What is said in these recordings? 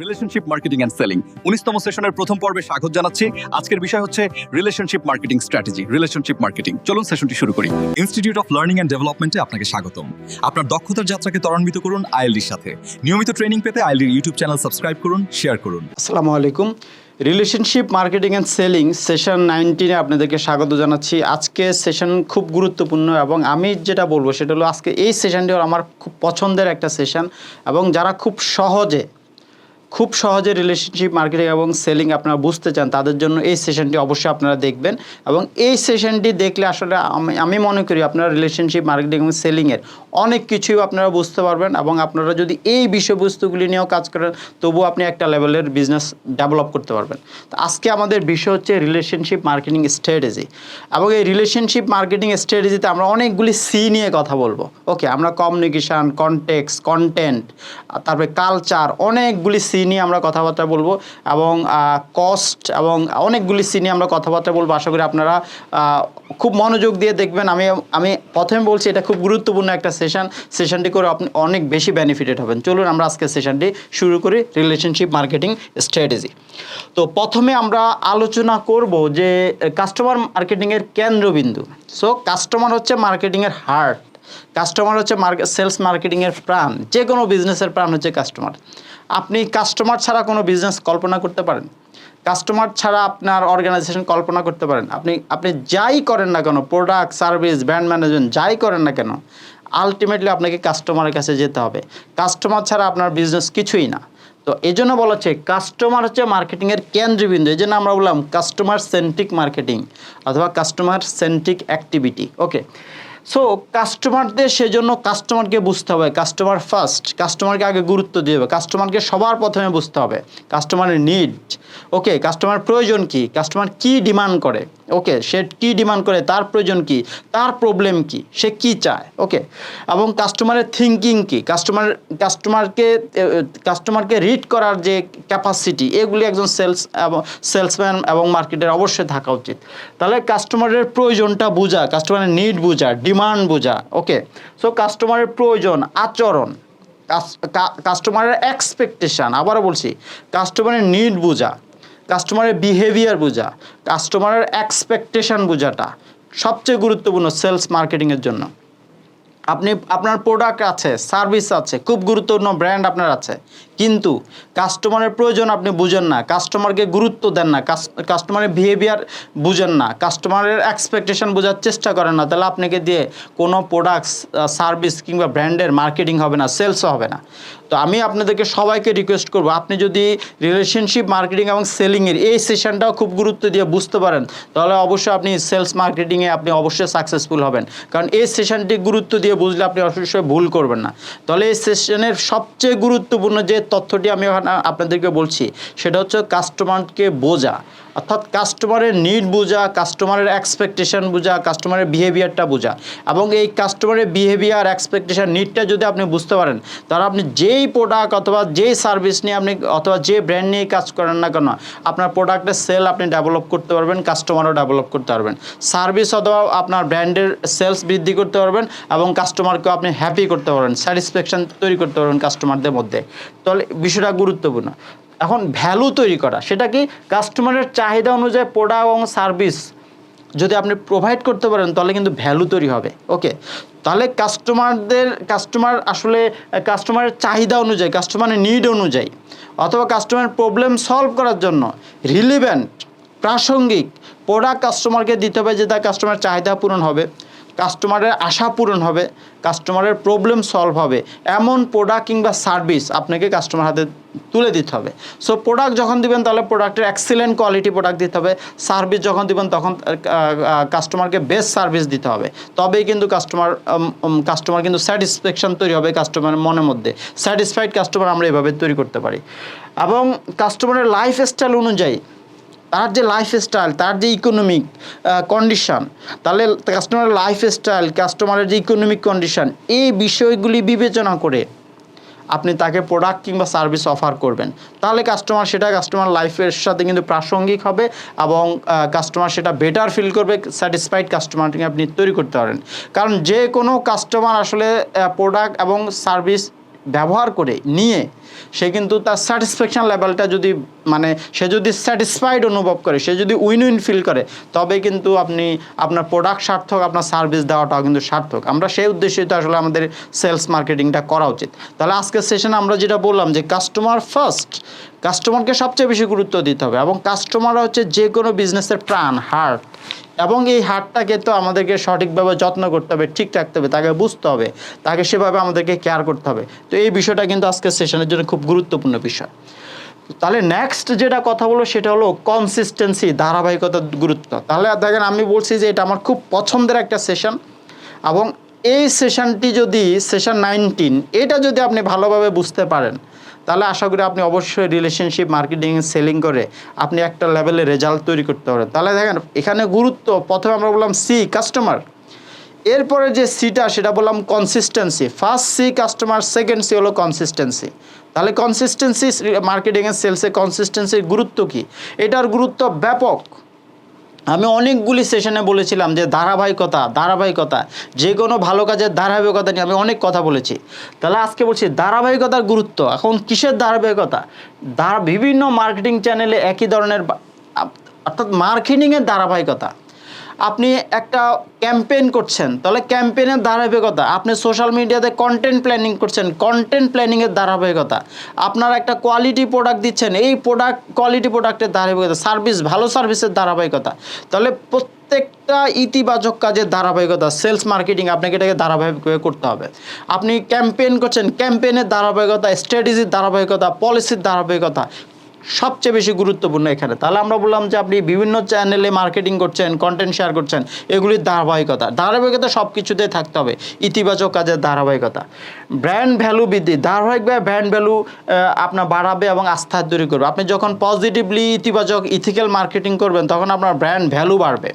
Relationship marketing and selling 19তম সেশনের প্রথম পর্বে স্বাগত জানাচ্ছি। আজকের বিষয় হচ্ছে relationship marketing strategy, relationship marketing. চলুন সেশনটি শুরু করি। ইনস্টিটিউট অফ লার্নিং অ্যান্ড ডেভেলপমেন্টে আপনাকে স্বাগতম। আপনার দক্ষতার যাত্রাকে ত্বরান্বিত করুন আইএলডির সাথে। নিয়মিত ট্রেনিং পেতে আইএলডির ইউটিউব চ্যানেল সাবস্ক্রাইব করুন, শেয়ার করুন। আসসালামু আলাইকুম। Relationship marketing and selling session 19-এ আপনাদেরকে স্বাগত জানাচ্ছি। আজকে সেশন খুব গুরুত্বপূর্ণ এবং আমি যেটা বলবো সেটা হলো আজকে এই সেশনটি আমার খুব পছন্দের একটা সেশন এবং যারা খুব সহজে রিলেশনশিপ মার্কেটিং এবং সেলিং আপনারা বুঝতে চান তাদের জন্য এই সেশনটি অবশ্যই আপনারা দেখবেন এবং এই সেশনটি দেখলে আসলে আমি মনে করি আপনারা রিলেশনশিপ মার্কেটিং এবং সেলিংয়ের অনেক কিছুই আপনারা বুঝতে পারবেন এবং আপনারা যদি এই বিষয়বস্তুগুলি নিয়েও কাজ করেন তবুও আপনি একটা লেভেলের বিজনেস ডেভেলপ করতে পারবেন। তো আজকে আমাদের বিষয় হচ্ছে রিলেশনশিপ মার্কেটিং স্ট্র্যাটেজি এবং এই রিলেশনশিপ মার্কেটিং স্ট্র্যাটেজিতে আমরা অনেকগুলি সি নিয়ে কথা বলবো। ওকে, আমরা কমিউনিকেশান, কনটেক্সট, কন্টেন্ট, তারপরে কালচার, অনেকগুলি সি নিয়ে আমরা কথাবার্তা বলবো এবং কস্ট এবং অনেকগুলি সি নিয়ে আমরা কথাবার্তা বলবো। আশা করি আপনারা খুব মনোযোগ দিয়ে দেখবেন। আমি প্রথমে বলছি এটা খুব গুরুত্বপূর্ণ একটা সেশনটি করে আপনি অনেক বেশি বেনিফিটেড হবেন। চলুন আমরা আজকে সেশনটি শুরু করি, রিলেশনশিপ মার্কেটিং স্ট্র্যাটেজি। তো প্রথমে আমরা আলোচনা করব যে কাস্টমার মার্কেটিংয়ের কেন্দ্রবিন্দু। সো কাস্টমার হচ্ছে মার্কেটিংয়ের হার্ট, কাস্টমার হচ্ছে সেলস মার্কেটিংয়ের প্রাণ। যে কোনো বিজনেসের প্রাণ হচ্ছে কাস্টমার। আপনি কাস্টমার ছাড়া কোনো বিজনেস কল্পনা করতে পারেন? কাস্টমার ছাড়া আপনার অর্গানাইজেশন কল্পনা করতে পারেন? আপনি যাই করেন না কেন, প্রোডাক্ট, সার্ভিস, ব্র্যান্ড ম্যানেজমেন্ট যাই করেন না কেন, আলটিমেটলি আপনাকে কাস্টমারের কাছে যেতে হবে। কাস্টমার ছাড়া আপনার বিজনেস কিছুই না। তো এই জন্য বলা হচ্ছে কাস্টমার হচ্ছে মার্কেটিংয়ের কেন্দ্রবিন্দু। এই জন্য আমরা বললাম কাস্টমার সেন্ট্রিক মার্কেটিং অথবা কাস্টমার সেন্ট্রিক অ্যাক্টিভিটি। ওকে, সো কাস্টমারদের সেজন্য কাস্টমারকে বুঝতে হবে। কাস্টমার ফার্স্ট, কাস্টমারকে আগে গুরুত্ব দিয়ে হবে। কাস্টমারকে সবার প্রথমে বুঝতে হবে কাস্টমারের নিড। ওকে, কাস্টমার প্রয়োজন কি, কাস্টমার কি ডিমান্ড করে, ওকে সে কি ডিমান্ড করে, তার প্রয়োজন কি, তার প্রবলেম কি, সে কি চায়। ওকে, এবং কাস্টমারের থিঙ্কিং কি, কাস্টমারকে রিড করার যে ক্যাপাসিটি, এগুলি একজন সেলসম্যান এবং মার্কেটের অবশ্যই থাকা উচিত। তাহলে কাস্টমারের প্রয়োজনটা বোঝা, কাস্টমারের নিড বোঝা, ডিমান্ড বোঝা। ওকে, সো কাস্টমারের প্রয়োজন, আচরণ, কাস্টমারের এক্সপেকটেশান, আবারও বলছি কাস্টমারের নিড বোঝা, কাস্টমারের বিহেভিয়ার বোঝা, কাস্টমারের এক্সপেকটেশান বোঝাটা সবচেয়ে গুরুত্বপূর্ণ সেলস মার্কেটিংয়ের জন্য। আপনার প্রোডাক্ট আছে, সার্ভিস আছে, খুব গুরুত্বপূর্ণ ব্র্যান্ড আপনার আছে, কিন্তু কাস্টমারের প্রয়োজন আপনি বুঝেন না, কাস্টমারকে গুরুত্ব দেন না, কাস্টমারের বিহেভিয়ার বুঝেন না, কাস্টমারের এক্সপেকটেশন বোঝার চেষ্টা করেন না, তাহলে আপনাকে দিয়ে কোনো প্রোডাক্ট, সার্ভিস কিংবা ব্র্যান্ডের মার্কেটিং হবে না, সেলসও হবে না। তো আমি আপনাদেরকে সবাইকে রিকোয়েস্ট করবো, আপনি যদি রিলেশনশিপ মার্কেটিং এবং সেলিংয়ের এই সেশনটাও খুব গুরুত্ব দিয়ে বুঝতে পারেন তাহলে অবশ্যই আপনি সেলস মার্কেটিংয়ে আপনি অবশ্যই সাকসেসফুল হবেন। কারণ এই সেশনটি গুরুত্ব দিয়ে বুঝলে আপনি অবশ্যই ভুল করবেন না। তাহলে এই সেশনের সবচেয়ে গুরুত্বপূর্ণ যে তথ্যটি আমি আপনাদেরকে বলছি সেটা হচ্ছে কাস্টমারকে বোঝা, অর্থাৎ কাস্টমারের নিড বোঝা, কাস্টমারের এক্সপেকটেশন বোঝা, কাস্টমারের বিহেভিয়ারটা বোঝা। এবং এই কাস্টমারের বিহেভিয়ার, এক্সপেকটেশন, নিডটা যদি আপনি বুঝতে পারেন তাহলে আপনি যেই প্রোডাক্ট অথবা যেই সার্ভিস নিয়ে আপনি অথবা যে ব্র্যান্ড নিয়ে কাজ করেন না কেন, আপনার প্রোডাক্টের সেল আপনি ডেভেলপ করতে পারবেন, কাস্টমারও ডেভেলপ করতে পারবেন, সার্ভিস অথবা আপনার ব্র্যান্ডের সেলস বৃদ্ধি করতে পারবেন এবং কাস্টমারকেও আপনি হ্যাপি করতে পারবেন, স্যাটিসফ্যাকশন তৈরি করতে পারবেন কাস্টমারদের মধ্যে। তাহলে বিষয়টা গুরুত্বপূর্ণ। এখন ভ্যালু তৈরি করা, সেটা কি কাস্টমারের চাহিদা অনুযায়ী প্রোডাক্ট এবং সার্ভিস যদি আপনি প্রোভাইড করতে পারেন তাহলে কিন্তু ভ্যালু তৈরি হবে। ওকে, তাহলে কাস্টমারের চাহিদা অনুযায়ী, কাস্টমারের নিড অনুযায়ী অথবা কাস্টমারের প্রবলেম সলভ করার জন্য রিলিভেন্ট, প্রাসঙ্গিক প্রোডাক্ট কাস্টমারকে দিতে হবে যে তার কাস্টমারের চাহিদা পূরণ হবে, কাস্টমারের আশা পূরণ হবে, কাস্টমারের প্রবলেম সলভ হবে, এমন প্রোডাক্ট কিংবা সার্ভিস আপনাকে কাস্টমার হাতে তুলে দিতে হবে। সো প্রোডাক্ট যখন দিবেন তাহলে প্রোডাক্টের এক্সিলেন্ট কোয়ালিটি প্রোডাক্ট দিতে হবে, সার্ভিস যখন দিবেন তখন কাস্টমারকে বেস্ট সার্ভিস দিতে হবে। তবেই কিন্তু কাস্টমার কিন্তু স্যাটিসফ্যাকশন তৈরি হবে কাস্টমারের মনের মধ্যে। স্যাটিসফাইড কাস্টমার আমরা এভাবে তৈরি করতে পারি। এবং কাস্টমারের লাইফস্টাইল অনুযায়ী, তার যে লাইফস্টাইল, তার যে ইকোনমিক কন্ডিশান, তাহলে কাস্টমারের লাইফস্টাইল, কাস্টমারের যে ইকোনমিক কন্ডিশান, এই বিষয়গুলি বিবেচনা করে আপনি তাকে প্রোডাক্ট কিংবা সার্ভিস অফার করবেন। তাহলে কাস্টমার লাইফের সাথে কিন্তু প্রাসঙ্গিক হবে এবং কাস্টমার সেটা বেটার ফিল করবে, স্যাটিসফাইড কাস্টমারকে আপনি তৈরি করতে পারেন। কারণ যে কোনো কাস্টমার আসলে প্রোডাক্ট এবং সার্ভিস ব্যবহার করে নিয়ে সে কিন্তু তার স্যাটিসফ্যাকশন লেভেলটা যদি মানে সে যদি স্যাটিসফাইড অনুভব করে, সে যদি উইন উইন ফিল করে, তবে কিন্তু আপনি আপনার প্রোডাক্ট সার্থক, আপনার সার্ভিস দেওয়াটাও কিন্তু সার্থক। আমরা সেই উদ্দেশ্যেই তো আসলে আমাদের সেলস মার্কেটিংটা করা উচিত। তাহলে আজকের সেশনে আমরা যেটা বললাম যে কাস্টমার ফার্স্ট, কাস্টমারকে সবচেয়ে বেশি গুরুত্ব দিতে হবে, এবং কাস্টমার হচ্ছে যে কোনো বিজনেসের প্রাণ, হার্ট, এবং এই হার্টটাকে তো আমাদেরকে সঠিকভাবে যত্ন করতে হবে, ঠিক রাখতে হবে, তাকে বুঝতে হবে, তাকে সেভাবে আমাদেরকে কেয়ার করতে হবে। তো এই বিষয়টা কিন্তু আজকের সেশনের জন্য খুব গুরুত্বপূর্ণ বিষয়। তাহলে নেক্সট যেটা কথা বলবো সেটা হলো কনসিস্টেন্সি, ধারাবাহিকতার গুরুত্ব। তাহলে দেখেন আমি বলছি যে এটা আমার খুব পছন্দের একটা সেশন, এবং এই সেশনটি যদি সেশন 19 এটা যদি আপনি ভালোভাবে বুঝতে পারেন, তাহলে আশা করি আপনি অবশ্যই রিলেশনশিপ মার্কেটিং সেলিং করে আপনি একটা লেভেলে রেজাল্ট তৈরি করতে পারেন। তাহলে দেখেন এখানে গুরুত্ব, প্রথমে আমরা বললাম সি কাস্টমার, এরপরে যে সিটা সেটা বললাম consistency. First C customer, second C হলো কনসিস্টেন্সি। তাহলে কনসিস্টেন্সি মার্কেটিং এর সেলসে কনসিস্টেন্সির গুরুত্ব কি? এটার গুরুত্ব ব্যাপক। আমি অনেকগুলি সেশনে বলেছিলাম যে ধারাবাহিকতা, যে কোনো ভালো কাজের ধারাবাহিকতা নিয়ে আমি অনেক কথা বলেছি। তাহলে আজকে বলছি ধারাবাহিকতার গুরুত্ব। এখন কিসের ধারাবাহিকতা? বিভিন্ন মার্কেটিং চ্যানেলে একই ধরনের অর্থাৎ মার্কেটিংয়ের ধারাবাহিকতা। আপনি একটা ক্যাম্পেইন করছেন, তাহলে ক্যাম্পেইনের ধারাবাহিকতা। আপনি সোশ্যাল মিডিয়াতে কন্টেন্ট প্ল্যানিং করছেন, কন্টেন্ট প্ল্যানিংয়ের ধারাবাহিকতা। আপনার একটা কোয়ালিটি প্রোডাক্ট দিচ্ছেন, এই কোয়ালিটি প্রোডাক্টের ধারাবাহিকতা। সার্ভিস, ভালো সার্ভিসের ধারাবাহিকতা। তাহলে প্রত্যেকটা ইতিবাচক কাজের ধারাবাহিকতা, সেলস মার্কেটিং আপনাকে এটাকে ধারাবাহিকভাবে করতে হবে। আপনি ক্যাম্পেইন করছেন, ক্যাম্পেইনের ধারাবাহিকতা, স্ট্র্যাটেজির ধারাবাহিকতা, পলিসির ধারাবাহিকতা সবচেয়ে বেশি গুরুত্বপূর্ণ এখানে। তাহলে আমরা বললাম যে আপনি বিভিন্ন চ্যানেলে মার্কেটিং করছেন, কন্টেন্ট শেয়ার করছেন, এগুলির ধারাবাহিকতা সব কিছুতেই থাকতে হবে। ইতিবাচক কাজের ধারাবাহিকতা, ব্র্যান্ড ভ্যালু বৃদ্ধি, ধারাবাহিকভাবে ব্র্যান্ড ভ্যালু আপনার বাড়াবে এবং আস্থা তৈরি করবে। আপনি যখন পজিটিভলি ইতিবাচক ইথিক্যাল মার্কেটিং করবেন, তখন আপনার ব্র্যান্ড ভ্যালু বাড়বে।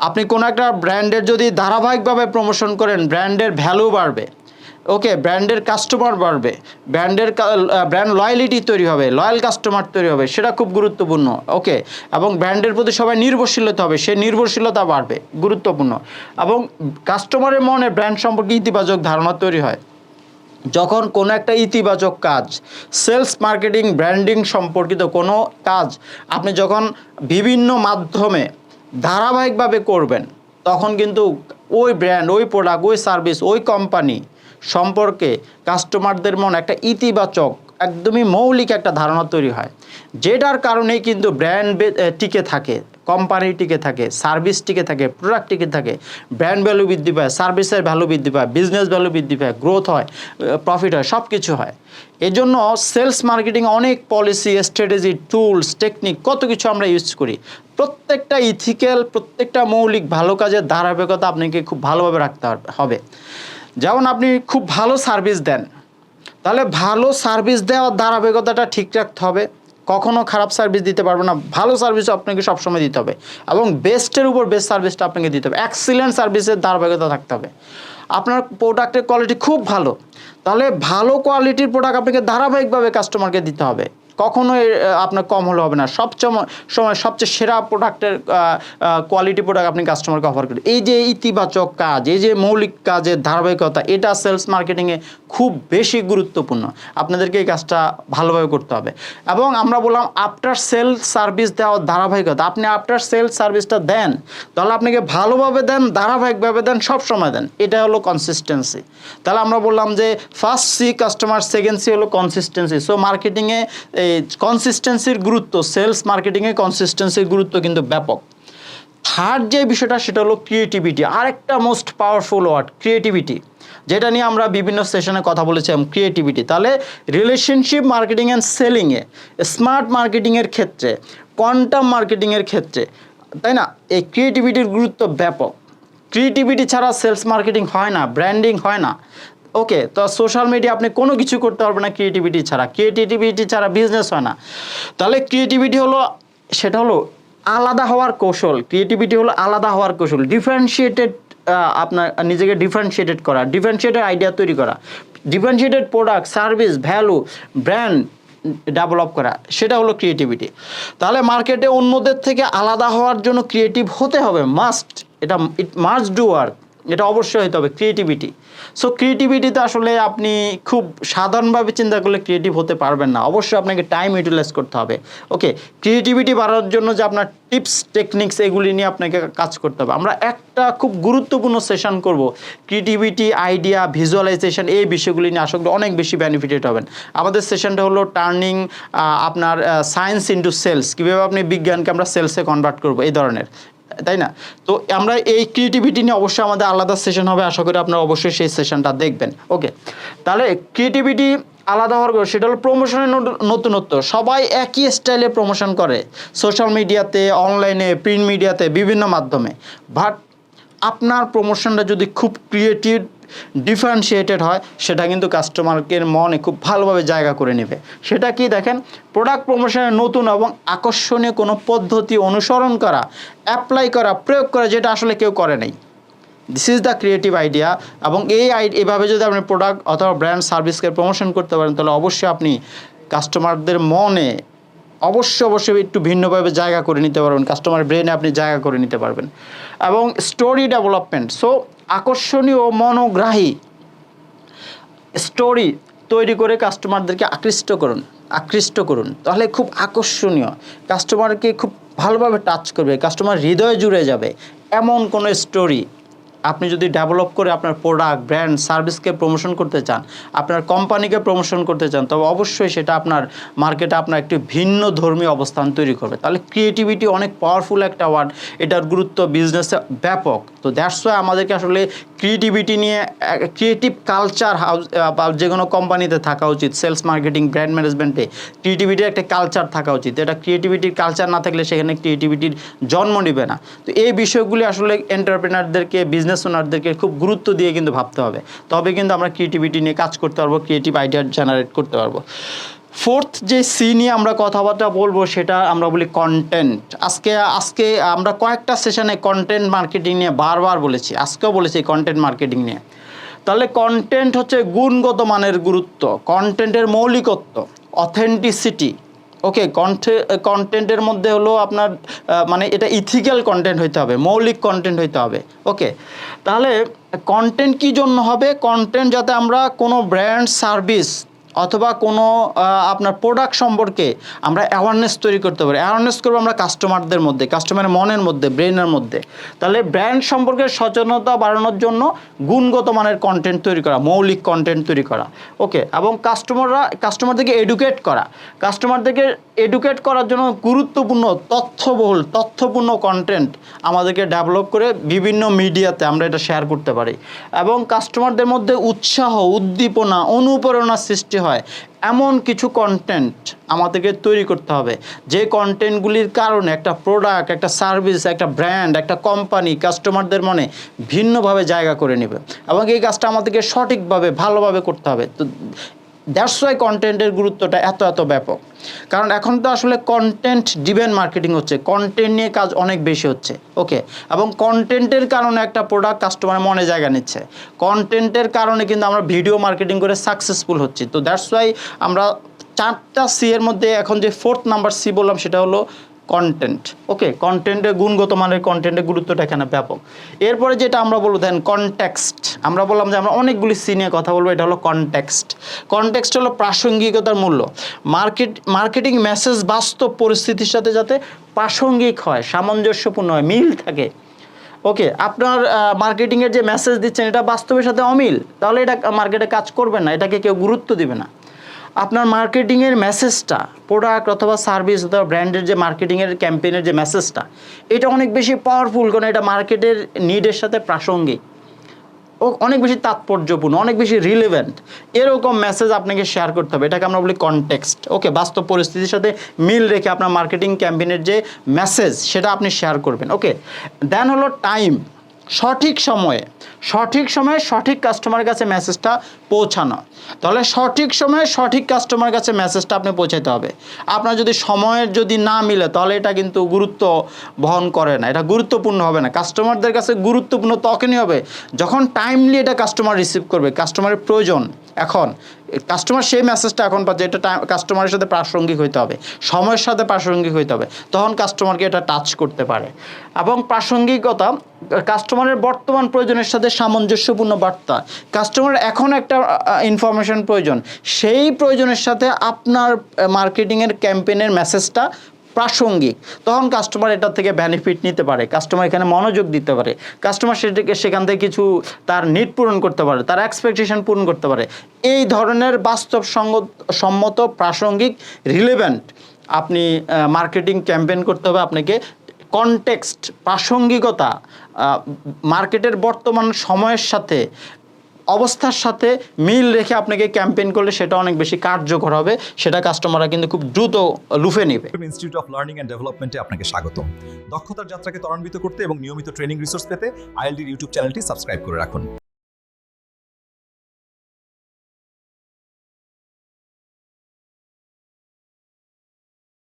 আপনি কোনো একটা ব্র্যান্ডের যদি ধারাবাহিকভাবে প্রমোশন করেন, ব্র্যান্ডের ভ্যালু বাড়বে। ওকে, ব্র্যান্ডের কাস্টমার বাড়বে, ব্র্যান্ড লয়ালিটি তৈরি হবে, লয়াল কাস্টমার তৈরি হবে, সেটা খুব গুরুত্বপূর্ণ। ওকে, এবং ব্র্যান্ডের প্রতি সবাই নির্ভরশীলতা হবে, সেই নির্ভরশীলতা বাড়বে, গুরুত্বপূর্ণ। এবং কাস্টমারের মনে ব্র্যান্ড সম্পর্কে ইতিবাচক ধারণা তৈরি হয় যখন কোনো একটা ইতিবাচক কাজ, সেলস মার্কেটিং ব্র্যান্ডিং সম্পর্কিত কোনো কাজ আপনি যখন বিভিন্ন মাধ্যমে ধারাবাহিকভাবে করবেন, তখন কিন্তু ওই ব্র্যান্ড, ওই প্রোডাক্ট, ওই সার্ভিস, ওই কোম্পানি সম্পর্কে কাস্টমারদের মনে একটা ইতিবাচক, একদমই মৌলিক একটা ধারণা তৈরি হয়, যেটার কারণেই কিন্তু ব্র্যান্ড টিকে থাকে, কোম্পানি টিকে থাকে, সার্ভিস টিকে থাকে, প্রোডাক্ট টিকে থাকে, ব্র্যান্ড ভ্যালু বৃদ্ধি পায়, সার্ভিসের ভ্যালু বৃদ্ধি পায়, বিজনেস ভ্যালু বৃদ্ধি পায়, গ্রোথ হয়, প্রফিট হয়, সব কিছু হয়। এই জন্য সেলস মার্কেটিং অনেক পলিসি, স্ট্র্যাটেজি, টুলস, টেকনিক, কত কিছু আমরা ইউজ করি। প্রত্যেকটা ইথিক্যাল, প্রত্যেকটা মৌলিক ভালো কাজের ধারাবাহিকতা আপনাকে খুব ভালোভাবে রাখতে হবে। যেমন আপনি খুব ভালো সার্ভিস দেন, তাহলে ভালো সার্ভিস দেওয়ার ধারাবাহিকতাটা ঠিক রাখতে হবে। কখনো খারাপ সার্ভিস দিতে পারবে না, ভালো সার্ভিস আপনাকে সবসময় দিতে হবে, এবং বেস্টের উপর বেস্ট সার্ভিসটা আপনাকে দিতে হবে। এক্সিলেন্ট সার্ভিসের ধারাবাহিকতা থাকতে হবে। আপনার প্রোডাক্টের কোয়ালিটি খুব ভালো, তাহলে ভালো কোয়ালিটির প্রোডাক্ট আপনাকে ধারাবাহিকভাবে কাস্টমারকে দিতে হবে, কখনোই আপনার কম হলে হবে না। সময় সবচেয়ে সেরা প্রোডাক্টের কোয়ালিটি প্রোডাক্ট আপনি কাস্টমারকে অফার করেন। এই যে ইতিবাচক কাজ, এই যে মৌলিক কাজের ধারাবাহিকতা, এটা সেলস মার্কেটিংয়ে খুব বেশি গুরুত্বপূর্ণ। আপনাদেরকে এই কাজটা ভালোভাবে করতে হবে। এবং আমরা বললাম আফটার সেল সার্ভিস দেওয়ার ধারাবাহিকতা। আপনি আফটার সেল সার্ভিসটা দেন, তাহলে আপনাকে ভালোভাবে দেন, ধারাবাহিকভাবে দেন, সবসময় দেন। এটা হলো কনসিস্টেন্সি। তাহলে আমরা বললাম যে first C customer, second C হলো কনসিস্টেন্সি। সো মার্কেটিংয়ে কনসিস্টেন্সির গুরুত্ব, সেলস মার্কেটিংয়ে কনসিস্টেন্সির গুরুত্ব কিন্তু ব্যাপক। থার্ড যে বিষয়টা সেটা হলো ক্রিয়েটিভিটি। আরেকটা মোস্ট পাওয়ারফুল ওয়ার্ড, ক্রিয়েটিভিটি, যেটা নিয়ে আমরা বিভিন্ন সেশনে কথা বলেছিলাম, ক্রিয়েটিভিটি। তাহলে রিলেশনশিপ মার্কেটিং অ্যান্ড সেলিংয়ে, স্মার্ট মার্কেটিংয়ের ক্ষেত্রে, কোয়ান্টাম মার্কেটিংয়ের ক্ষেত্রে, তাই না, এই ক্রিয়েটিভিটির গুরুত্ব ব্যাপক। ক্রিয়েটিভিটি ছাড়া সেলস মার্কেটিং হয় না, ব্র্যান্ডিং হয় না। ওকে, তো সোশ্যাল মিডিয়া আপনি কোনো কিছু করতে পারবেন না ক্রিয়েটিভিটি ছাড়া। ক্রিয়েটিভিটি ছাড়া বিজনেস হয় না। তাহলে ক্রিয়েটিভিটি হলো, সেটা হলো আলাদা হওয়ার কৌশল। ক্রিয়েটিভিটি হলো আলাদা হওয়ার কৌশল, ডিফারেন্সিয়েটেড, আপনার নিজেকে ডিফারেন্সিয়েটেড করা, ডিফারেন্সিয়েটেড আইডিয়া তৈরি করা, differentiated product, service, value, brand develop করা, সেটা হলো ক্রিয়েটিভিটি। তাহলে মার্কেটে অন্যদের থেকে আলাদা হওয়ার জন্য ক্রিয়েটিভ হতে হবে, মাস্ট, এটা ইট মাস্ট ডু ওয়ার্ক। এটা অবশ্যই হতে হবে ক্রিয়েটিভিটি। সো ক্রিয়েটিভিটিতে আসলে আপনি খুব সাধারণভাবে চিন্তা করলে ক্রিয়েটিভ হতে পারবেন না, অবশ্যই আপনাকে টাইম ইউটিলাইজ করতে হবে। ওকে, ক্রিয়েটিভিটি বাড়ানোর জন্য যে আপনার টিপস টেকনিক্স এগুলি নিয়ে আপনাকে কাজ করতে হবে। আমরা একটা খুব গুরুত্বপূর্ণ সেশন করব ক্রিয়েটিভিটি, আইডিয়া, ভিজুয়ালাইজেশন, এই বিষয়গুলি নিয়ে আসলে অনেক বেশি বেনিফিটেড হবেন। আমাদের সেশনটা হলো টার্নিং আপনার সায়েন্স ইনটু সেলস, কীভাবে আপনি বিজ্ঞানকে আমরা সেলসে কনভার্ট করবো, এই ধরনের, তাই না? তো আমরা এই ক্রিয়েটিভিটি নিয়ে অবশ্যই আমাদের আলাদা সেশন হবে, আশা করি আপনারা অবশ্যই সেই সেশনটা দেখবেন। ওকে, তাহলে ক্রিয়েটিভিটি আলাদা হওয়ার পর সেটা হলো প্রমোশনের নতুনত্ব। সবাই একই স্টাইলে প্রমোশন করে সোশ্যাল মিডিয়াতে, অনলাইনে, প্রিন্ট মিডিয়াতে, বিভিন্ন মাধ্যমে। বাট আপনার প্রমোশনটা যদি খুব ক্রিয়েটিভ, ডিফারেন্সিয়েটেড হয়, সেটা কিন্তু কাস্টমারকে মনে খুব ভালোভাবে জায়গা করে নেবে। সেটা কি দেখেন, প্রোডাক্ট প্রমোশনের নতুন এবং আকর্ষণীয় কোনো পদ্ধতি অনুসরণ করা, অ্যাপ্লাই করা, প্রয়োগ করা, যেটা আসলে কেউ করে নাই। This is the creative idea. এবং এইভাবে যদি আপনি প্রোডাক্ট অথবা ব্র্যান্ড সার্ভিসকে প্রমোশন করতে পারেন, তাহলে অবশ্যই আপনি কাস্টমারদের মনে অবশ্যই একটু ভিন্নভাবে জায়গা করে নিতে পারবেন, কাস্টমার ব্রেনে আপনি জায়গা করে নিতে পারবেন। এবং স্টোরি ডেভেলপমেন্ট, সো আকর্ষণীয় ও মনোগ্রাহী স্টোরি তৈরি করে কাস্টমারদেরকে আকৃষ্ট করুন, তাহলে খুব আকর্ষণীয়, কাস্টমারকে খুব ভালোভাবে টাচ করবে, কাস্টমার হৃদয়ে জুড়ে যাবে এমন কোনো স্টোরি আপনি যদি ডেভেলপ করে আপনার প্রোডাক্ট, ব্র্যান্ড, সার্ভিসকে প্রমোশন করতে চান, আপনার কোম্পানিকে প্রমোশন করতে চান, তবে অবশ্যই সেটা আপনার মার্কেটে আপনার একটি ভিন্ন ধর্মী অবস্থান তৈরি করবে। তাহলে ক্রিয়েটিভিটি অনেক পাওয়ারফুল একটা ওয়ার্ড, এটার গুরুত্ব বিজনেসে ব্যাপক। তো দ্যাটস ওয়াই আমাদেরকে আসলে ক্রিয়েটিভিটি নিয়ে, ক্রিয়েটিভ কালচার হাউস বা যে কোনো কোম্পানিতে থাকা উচিত। সেলস, মার্কেটিং, ব্র্যান্ড ম্যানেজমেন্টে ক্রিয়েটিভিটির একটা কালচার থাকা উচিত। এটা ক্রিয়েটিভিটির কালচার না থাকলে সেখানে ক্রিয়েটিভিটির জন্ম নেবে না। তো এই বিষয়গুলি আসলে এন্টারপ্রেনারদেরকে, বিজনেস ওনারদেরকে খুব গুরুত্ব দিয়ে কিন্তু ভাবতে হবে, তবে কিন্তু আমরা ক্রিয়েটিভিটি নিয়ে কাজ করতে পারবো, ক্রিয়েটিভ আইডিয়া জেনারেট করতে পারবো। ফোর্থ যে সি নিয়ে আমরা কথাবার্তা বলবো, সেটা আমরা বলি কন্টেন্ট। আজকে আমরা কয়েকটা সেশনে কন্টেন্ট মার্কেটিং নিয়ে বারবার বলেছি, আজকেও বলেছি কন্টেন্ট মার্কেটিং নিয়ে। তাহলে কন্টেন্ট হচ্ছে গুণগত মানের গুরুত্ব, কন্টেন্টের মৌলিকত্ব, অথেন্টিসিটি। ওকে, কন্টেন্টের মধ্যে হলো আপনার মানে এটা ইথিক্যাল কন্টেন্ট হইতে হবে, মৌলিক কন্টেন্ট হইতে হবে। ওকে, তাহলে কন্টেন্ট কী জন্য হবে? কন্টেন্ট যাতে আমরা কোনো ব্র্যান্ড, সার্ভিস অথবা কোনো আপনার প্রোডাক্ট সম্পর্কে আমরা অ্যাওয়ারনেস তৈরি করতে পারি। অ্যাওয়ারনেস করবো আমরা কাস্টমারদের মধ্যে, কাস্টমারের মনের মধ্যে, ব্রেনের মধ্যে। তাহলে ব্র্যান্ড সম্পর্কে সচেতনতা বাড়ানোর জন্য গুণগত মানের কন্টেন্ট তৈরি করা, মৌলিক কন্টেন্ট তৈরি করা। ওকে, এবং কাস্টমারদেরকে এডুকেট করার জন্য গুরুত্বপূর্ণ তথ্যপূর্ণ কন্টেন্ট আমাদেরকে ডেভেলপ করে বিভিন্ন মিডিয়াতে আমরা এটা শেয়ার করতে পারি। এবং কাস্টমারদের মধ্যে উৎসাহ, উদ্দীপনা, অনুপ্রেরণা সৃষ্টি হয় এমন কিছু কন্টেন্ট আমাদেরকে তৈরি করতে হবে, যে কন্টেন্টগুলির কারণে একটা প্রোডাক্ট, একটা সার্ভিস, একটা ব্র্যান্ড, একটা কোম্পানি কাস্টমারদের মনে ভিন্নভাবে জায়গা করে নেবে। এবং এই কাজটা আমাদেরকে সঠিকভাবে, ভালোভাবে করতে হবে। তো দ্যাটস ওয়াই কন্টেন্টের গুরুত্বটা এত ব্যাপক। কারণ এখন তো আসলে কন্টেন্ট ড্রিভেন মার্কেটিং হচ্ছে, কন্টেন্ট নিয়ে কাজ অনেক বেশি হচ্ছে। ওকে, এবং কন্টেন্টের কারণে একটা প্রোডাক্ট কাস্টমারের মনে জায়গা নিচ্ছে, কন্টেন্টের কারণে কিন্তু আমরা ভিডিও মার্কেটিং করে সাকসেসফুল হচ্ছি। তো দ্যাটস ওয়াই আমরা 4টা সি এর মধ্যে এখন যে 4th নাম্বার সি বললাম, সেটা হলো কন্টেন্ট। ওকে, কন্টেন্টের গুণগত মানের কন্টেন্টের গুরুত্বটা এখানে ব্যাপক। এরপরে যেটা আমরা বলবো দেন কনটেক্সট। আমরা বললাম যে আমরা অনেকগুলি সি নিয়ে কথা বলবো, এটা হলো কনটেক্সট। কনটেক্সট হলো প্রাসঙ্গিকতার মূল্য। মার্কেটিং মেসেজ বাস্তব পরিস্থিতির সাথে যাতে প্রাসঙ্গিক হয়, সামঞ্জস্যপূর্ণ হয়, মিল থাকে। ওকে, আপনার মার্কেটিংয়ের যে মেসেজ দিচ্ছেন এটা বাস্তবের সাথে অমিল, তাহলে এটা মার্কেটে কাজ করবে না, এটাকে কেউ গুরুত্ব দিবে না। আপনার মার্কেটিংয়ের মেসেজটা, প্রোডাক্ট অথবা সার্ভিস অথবা ব্র্যান্ডের যে মার্কেটিংয়ের ক্যাম্পেইনের যে মেসেজটা, এটা অনেক বেশি পাওয়ারফুল, কারণ এটা মার্কেটের নিডের সাথে প্রাসঙ্গিক ও অনেক বেশি তাৎপর্যপূর্ণ, অনেক বেশি রিলেভেন্ট। এরকম মেসেজ আপনাকে শেয়ার করতে হবে, এটাকে আমরা বলি কনটেক্সট। ওকে, বাস্তব পরিস্থিতির সাথে মিল রেখে আপনার মার্কেটিং ক্যাম্পেইনের যে মেসেজ, সেটা আপনি শেয়ার করবেন। ওকে, দেন হলো টাইম, সঠিক সময়ে সঠিক কাস্টমারের কাছে মেসেজটা পৌঁছানো। তাহলে সঠিক সময়ে সঠিক কাস্টমারের কাছে মেসেজটা আপনি পৌঁছাতে হবে। আপনার যদি সময়ের যদি না মিলে, তাহলে এটা কিন্তু গুরুত্ব বহন করে না, এটা গুরুত্বপূর্ণ হবে না। কাস্টমারদের কাছে গুরুত্বপূর্ণ তখনই হবে যখন টাইমলি এটা কাস্টমার রিসিভ করবে, কাস্টমারের প্রয়োজন, এখন কাস্টমার সেই মেসেজটা এখন পাচ্ছে, এটা কাস্টমারের সাথে প্রাসঙ্গিক হইতে হবে, সময়ের সাথে প্রাসঙ্গিক হইতে হবে, তখন কাস্টমারকে এটা টাচ করতে পারে। এবং প্রাসঙ্গিকতা কাস্টমারের বর্তমান প্রয়োজনের সাথে সামঞ্জস্যপূর্ণ বার্তা, কাস্টমারের এখন একটা ইনফরমেশন প্রয়োজন, সেই প্রয়োজনের সাথে আপনার মার্কেটিংয়ের ক্যাম্পেইনের মেসেজটা প্রাসঙ্গিক, তখন কাস্টমার এটা থেকে বেনিফিট নিতে পারে, কাস্টমার এখানে মনোযোগ দিতে পারে, কাস্টমার সেখান থেকে কিছু তার নিড পূরণ করতে পারে, তার এক্সপেকটেশন পূরণ করতে পারে। এই ধরনের সম্মত প্রাসঙ্গিক রিলেভেন্ট আপনি মার্কেটিং ক্যাম্পেইন করতে হবে। আপনাকে কনটেক্সট, প্রাসঙ্গিকতা, মার্কেটের বর্তমান সময়ের সাথে, অবস্থার সাথে মিল রেখে আপনাকে ক্যাম্পেইন করলে সেটা অনেক বেশি কার্যকর হবে, সেটা কাস্টমাররা কিন্তু খুব দ্রুত লুফে নেবে। ইনস্টিটিউট অফ লার্নিং অ্যান্ড ডেভেলপমেন্টে আপনাকে স্বাগতম। দক্ষতার যাত্রাকে ত্বরান্বিত করতে এবং নিয়মিত ট্রেনিং রিসোর্স পেতে আইএলডির ইউটিউব চ্যানেলটি সাবস্ক্রাইব করে রাখুন।